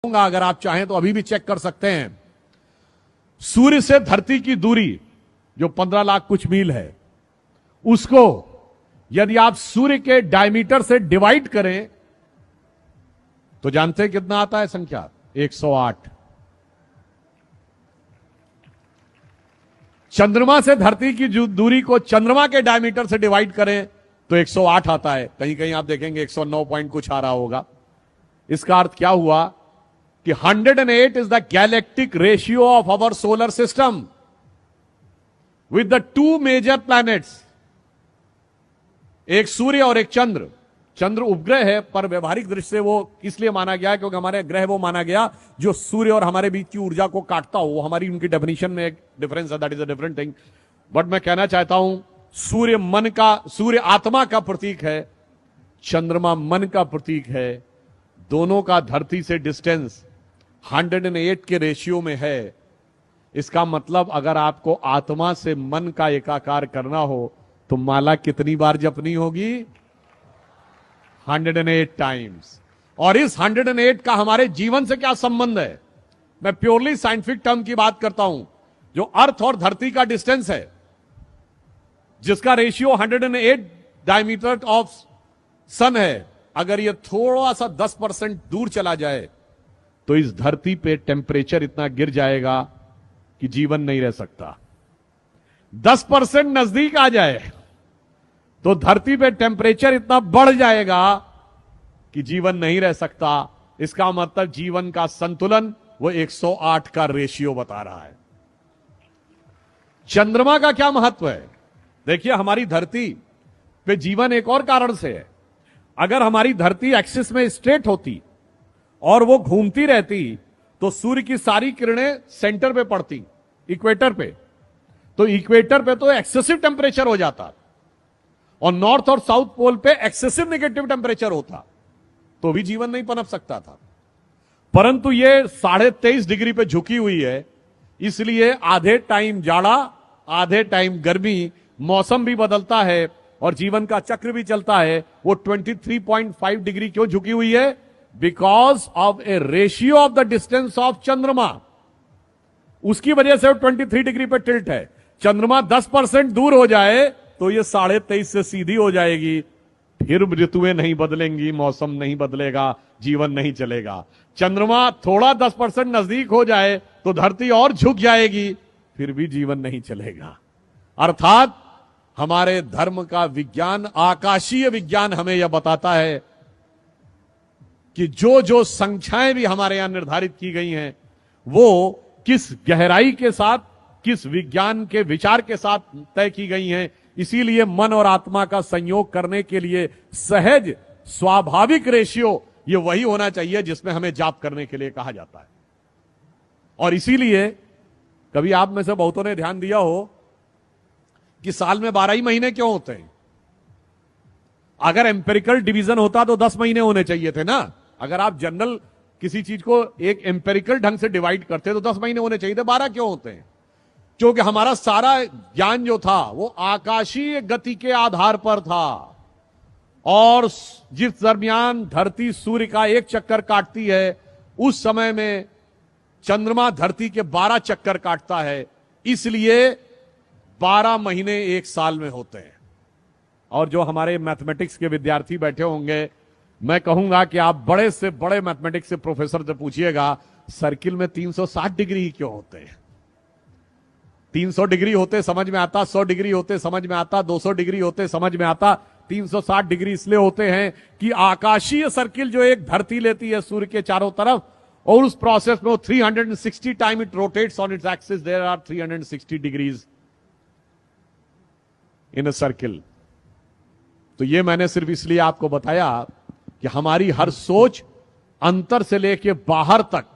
अगर आप चाहें तो अभी भी चेक कर सकते हैं। सूर्य से धरती की दूरी जो 15 लाख कुछ मील है, उसको यदि आप सूर्य के डायमीटर से डिवाइड करें तो जानते हैं कितना आता है संख्या? 108। चंद्रमा से धरती की दूरी को चंद्रमा के डायमीटर से डिवाइड करें तो 108 आता है। कहीं कहीं आप देखेंगे 109 पॉइंट कुछ आ रहा होगा। इसका अर्थ क्या हुआ कि 108 is the galactic ratio of our solar system with the two major planets, एक सूर्य और एक चंद्र। चंद्र उपग्रह है, पर व्यवहारिक दृष्टि से वो इसलिए माना गया क्योंकि हमारे ग्रह वो माना गया जो सूर्य और हमारे बीच की ऊर्जा को काटता हो। वो हमारी उनकी डेफिनेशन में एक डिफरेंस है, that is a different thing. But मैं कहना चाहता हूं, सूर्य आत्मा का प्रतीक है, चंद्रमा मन का प्रतीक है। दोनों का धरती से डिस्टेंस 108 के रेशियो में है। इसका मतलब अगर आपको आत्मा से मन का एकाकार करना हो तो माला कितनी बार जपनी होगी? 108 टाइम्स। और इस 108 का हमारे जीवन से क्या संबंध है? मैं प्योरली साइंटिफिक टर्म की बात करता हूं। जो अर्थ और धरती का डिस्टेंस है, जिसका रेशियो 108 डायमीटर ऑफ सन है, अगर यह थोड़ा सा 10% दूर चला जाए तो इस धरती पे टेम्परेचर इतना गिर जाएगा कि जीवन नहीं रह सकता। 10% नजदीक आ जाए तो धरती पे टेम्परेचर इतना बढ़ जाएगा कि जीवन नहीं रह सकता। इसका मतलब जीवन का संतुलन वो 108 का रेशियो बता रहा है। चंद्रमा का क्या महत्व है? देखिए, हमारी धरती पे जीवन एक और कारण से है। अगर हमारी धरती एक्सिस में स्ट्रेट होती और वो घूमती रहती तो सूर्य की सारी किरणें सेंटर पे पड़ती, इक्वेटर पे। तो इक्वेटर पे तो एक्सेसिव टेम्परेचर हो जाता और नॉर्थ और साउथ पोल पे एक्सेसिव नेगेटिव टेम्परेचर होता, तो भी जीवन नहीं पनप सकता था। परंतु ये 23.5 डिग्री पे झुकी हुई है, इसलिए आधे टाइम जाड़ा, आधे टाइम गर्मी, मौसम भी बदलता है और जीवन का चक्र भी चलता है। वो 23.5 डिग्री क्यों झुकी हुई है? Because of A ratio of the distance of चंद्रमा। उसकी वजह से वो 23 डिग्री पे टिल्ट है। चंद्रमा 10% दूर हो जाए तो ये 23.5 से सीधी हो जाएगी। फिर ऋतुएं नहीं बदलेंगी, मौसम नहीं बदलेगा, जीवन नहीं चलेगा। चंद्रमा थोड़ा 10% नजदीक हो जाए तो धरती और झुक जाएगी, फिर भी जीवन नहीं चलेगा। अर्थात हमारे धर्म का विज्ञान, आकाशीय विज्ञान हमें यह बताता है कि जो जो संख्याएं भी हमारे यहां निर्धारित की गई हैं, वो किस गहराई के साथ, किस विज्ञान के विचार के साथ तय की गई हैं। इसीलिए मन और आत्मा का संयोग करने के लिए सहज स्वाभाविक रेशियो ये वही होना चाहिए जिसमें हमें जाप करने के लिए कहा जाता है। और इसीलिए कभी आप में से बहुतों ने ध्यान दिया हो कि साल में 12 ही महीने क्यों होते हैं? अगर एम्पेरिकल डिवीजन होता तो 10 महीने होने चाहिए थे ना। अगर आप जनरल किसी चीज को एक एम्पेरिकल ढंग से डिवाइड करते तो 10 महीने होने चाहिए थे। 12 क्यों होते हैं? क्योंकि हमारा सारा ज्ञान जो था वो आकाशीय गति के आधार पर था। और जिस दरमियान धरती सूर्य का एक चक्कर काटती है, उस समय में चंद्रमा धरती के 12 चक्कर काटता है। इसलिए 12 महीने एक साल में होते हैं। और जो हमारे मैथमेटिक्स के विद्यार्थी बैठे होंगे, मैं कहूंगा कि आप बड़े से बड़े मैथमेटिक्स के प्रोफेसर से पूछिएगा, सर्किल में 360 डिग्री ही क्यों होते हैं? 300 डिग्री होते समझ में आता, 100 डिग्री होते समझ में आता, 200 डिग्री होते समझ में आता। 360 डिग्री इसलिए होते हैं कि आकाशीय सर्किल जो एक धरती लेती है सूर्य के चारों तरफ, और उस प्रोसेस में वो 360 time it rotates on its axis, there are 360 degrees in a circle. तो ये मैंने सिर्फ इसलिए आपको बताया कि हमारी हर सोच अंतर से लेके बाहर तक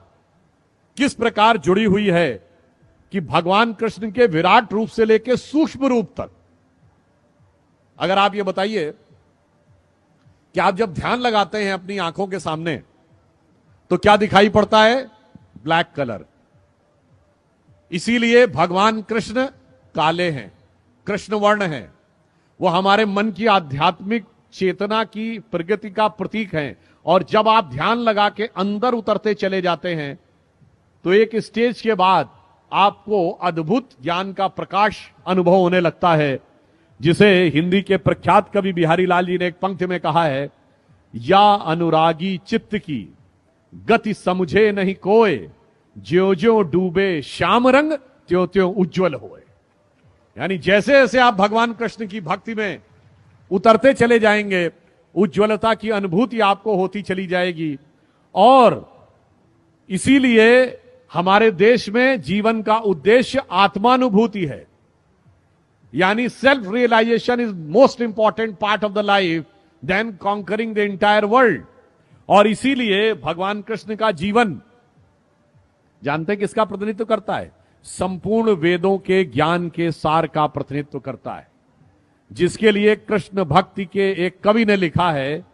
किस प्रकार जुड़ी हुई है कि भगवान कृष्ण के विराट रूप से लेके सूक्ष्म रूप तक। अगर आप ये बताइए कि आप जब ध्यान लगाते हैं अपनी आंखों के सामने तो क्या दिखाई पड़ता है? Black colour. इसीलिए भगवान कृष्ण काले हैं, कृष्ण वर्ण हैं। वो हमारे मन की आध्यात्मिक चेतना की प्रगति का प्रतीक हैं और जब आप ध्यान लगा के अंदर उतरते चले जाते हैं तो एक स्टेज के बाद आपको अद्भुत ज्ञान का प्रकाश अनुभव होने लगता है, जिसे हिंदी के प्रख्यात कवि बिहारी लाल जी ने एक पंक्ति में कहा है, या अनुरागी चित्त की गति समझे नहीं कोय, ज्यो ज्यो डूबे श्याम रंग त्यों त्यों उज्जवल होए। यानी जैसे जैसे आप भगवान कृष्ण की भक्ति में उतरते चले जाएंगे, उज्ज्वलता की अनुभूति आपको होती चली जाएगी। और इसीलिए हमारे देश में जीवन का उद्देश्य आत्मानुभूति है, यानी self realisation is most important part of the life then conquering the entire world. और इसीलिए भगवान कृष्ण का जीवन जानते हैं किसका प्रतिनिधित्व करता है? संपूर्ण वेदों के ज्ञान के सार का प्रतिनिधित्व करता है, जिसके लिए कृष्ण भक्ति के एक कवि ने लिखा है,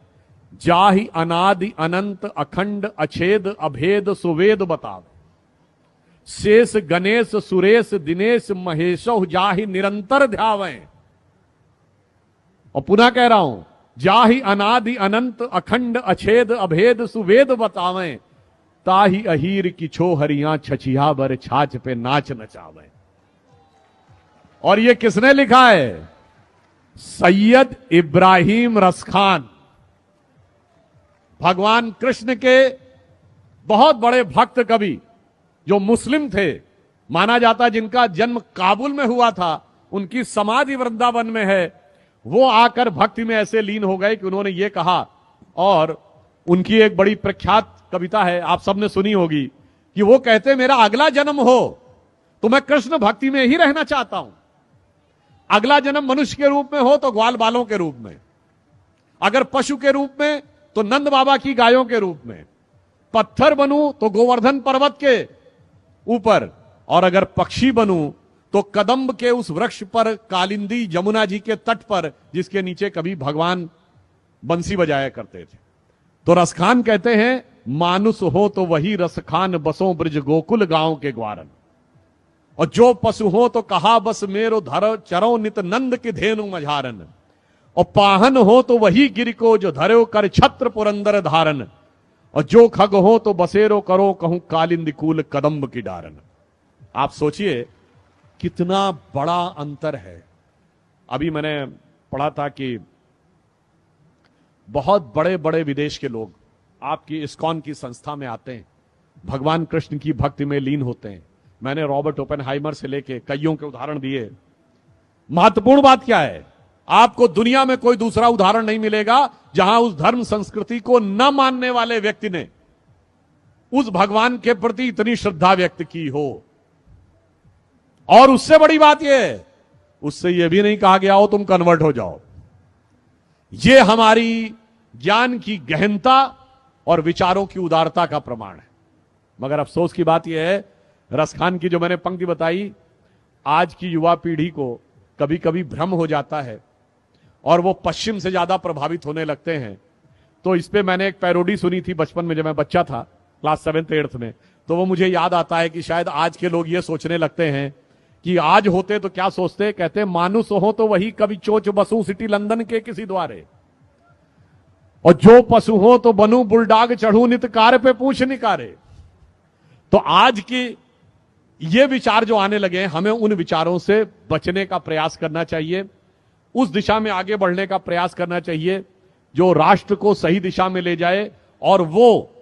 जाहि अनादि अनंत अखंड अछेद अभेद सुवेद बतावे, शेष गणेश सुरेश दिनेश महेशो जाहि निरंतर ध्यावें। और पुनः कह रहा हूं, जाहि अनादि अनंत अखंड अछेद अभेद सुवेद बतावें, ताहि अहीर की छो हरियां छछिया बर छाछ पे नाच नचावें। और ये किसने लिखा है? सैयद इब्राहिम रसखान, भगवान कृष्ण के बहुत बड़े भक्त कवि, जो मुस्लिम थे, माना जाता जिनका जन्म काबुल में हुआ था, उनकी समाधि वृंदावन में है। वो आकर भक्ति में ऐसे लीन हो गए कि उन्होंने ये कहा, और उनकी एक बड़ी प्रख्यात कविता है, आप सबने सुनी होगी, कि वो कहते मेरा अगला जन्म हो तो मैं कृष्ण भक्ति में ही रहना चाहता हूं। अगला जन्म मनुष्य के रूप में हो तो ग्वाल बालों के रूप में, अगर पशु के रूप में तो नंद बाबा की गायों के रूप में, पत्थर बनूं तो गोवर्धन पर्वत के ऊपर, और अगर पक्षी बनूं तो कदम्ब के उस वृक्ष पर, कालिंदी यमुना जी के तट पर, जिसके नीचे कभी भगवान बंसी बजाया करते थे। तो रसखान कहते हैं, मानुष हो तो वही रसखान बसों ब्रज गोकुल गांव के ग्वारन, और जो पशु हो तो कहा बस मेरो धरो चरो नित नंद की धेनु मझारन, और पाहन हो तो वही गिर को जो धरो कर छत्र पुरंदर धारन, और जो खग हो तो बसेरो करो कहूं कालिंदी कूल कदम्ब की डारन। आप सोचिए कितना बड़ा अंतर है। अभी मैंने पढ़ा था कि बहुत बड़े बड़े विदेश के लोग आपकी इस्कॉन की संस्था में आते हैं, भगवान कृष्ण की भक्ति में लीन होते हैं। मैंने रॉबर्ट ओपेनहाइमर से लेके कईयों के उदाहरण दिए। महत्वपूर्ण बात क्या है? आपको दुनिया में कोई दूसरा उदाहरण नहीं मिलेगा जहां उस धर्म संस्कृति को न मानने वाले व्यक्ति ने उस भगवान के प्रति इतनी श्रद्धा व्यक्त की हो। और उससे बड़ी बात यह है, उससे यह भी नहीं कहा गया हो तुम कन्वर्ट हो जाओ। यह हमारी ज्ञान की गहनता और विचारों की उदारता का प्रमाण है। मगर अफसोस की बात यह है, रसखान की जो मैंने पंक्ति बताई, आज की युवा पीढ़ी को कभी कभी भ्रम हो जाता है और वो पश्चिम से ज्यादा प्रभावित होने लगते हैं। तो इस पे मैंने एक पैरोडी सुनी थी बचपन में, जब मैं बच्चा था, क्लास 7th 8th में। तो वो मुझे याद आता है कि शायद आज के लोग ये सोचने लगते हैं कि आज होते तो क्या सोचते, कहते मानुष हो तो वही कभी चोच बसू सिटी लंदन के किसी द्वारे, और जो पशु हो तो बनू बुलडाग चढ़ू नित कार पे पूछ निकारे। तो आज की ये विचार जो आने लगे हैं, हमें उन विचारों से बचने का प्रयास करना चाहिए, उस दिशा में आगे बढ़ने का प्रयास करना चाहिए जो राष्ट्र को सही दिशा में ले जाए, और वो